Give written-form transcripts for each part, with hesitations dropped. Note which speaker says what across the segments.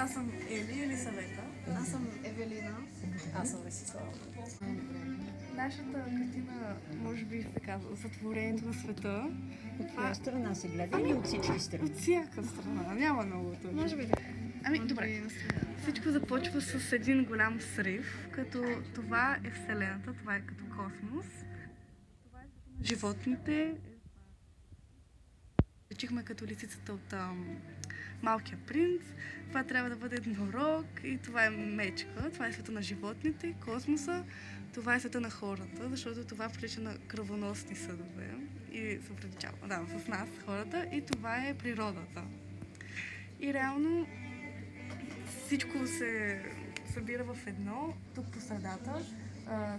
Speaker 1: Аз съм Ели или Съвета.
Speaker 2: Аз съм Евелина.
Speaker 3: Аз съм Весислава.
Speaker 1: Нашата картина, може би се казва Сътворението на света.
Speaker 3: От коя страна се гледа или от всички страни?
Speaker 1: От всяка страна, няма много точно.
Speaker 2: Може би така.
Speaker 1: Добре. Всичко започва с един голям срив, като това е Вселената, това е като космос. Това е света на животните. Речихме като лисицата от Малкия принц. Това трябва да бъде еднорог и това е мечка. Това е света на животните, космоса. Това е света на хората, защото това прилича на кръвоносни съдове и се приличава с нас, хората, и това е природата. И реално всичко се събира в едно, тук по средата,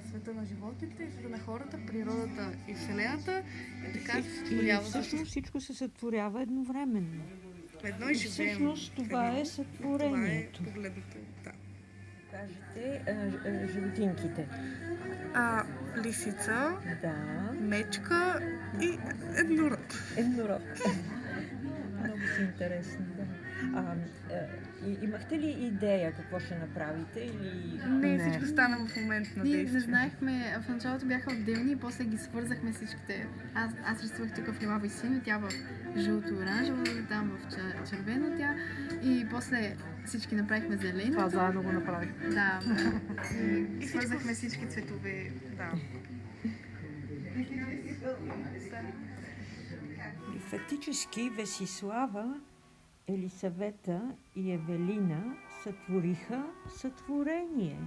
Speaker 1: света на животните, света на хората, природата и Вселената. И така се сътворява.
Speaker 3: Всъщност всичко се сътворява едновременно.
Speaker 1: Едно и живеем.
Speaker 3: Всъщност това е сътворението.
Speaker 1: Това е погледното, да.
Speaker 3: Кажете животинките.
Speaker 1: Лисица,
Speaker 3: Да.
Speaker 1: мечка и еднорог.
Speaker 3: Еднорог. Много са интересни, да. Имахте ли идея какво ще направите или...
Speaker 1: Не, всичко стана в момент на
Speaker 2: Ние
Speaker 1: действие.
Speaker 2: не знаехме, в началото бяха отделни и после ги свързахме всичките. Аз рисувах тук в лилаво и синьо, тя в жълто-оранжево, там в червено тя и после всички направихме зелено.
Speaker 1: Това заедно го направихме.
Speaker 2: Да. И свързахме всички цветове.
Speaker 1: Да.
Speaker 3: Фактически Весислава, Елисавета и Евелина сътвориха сътворение.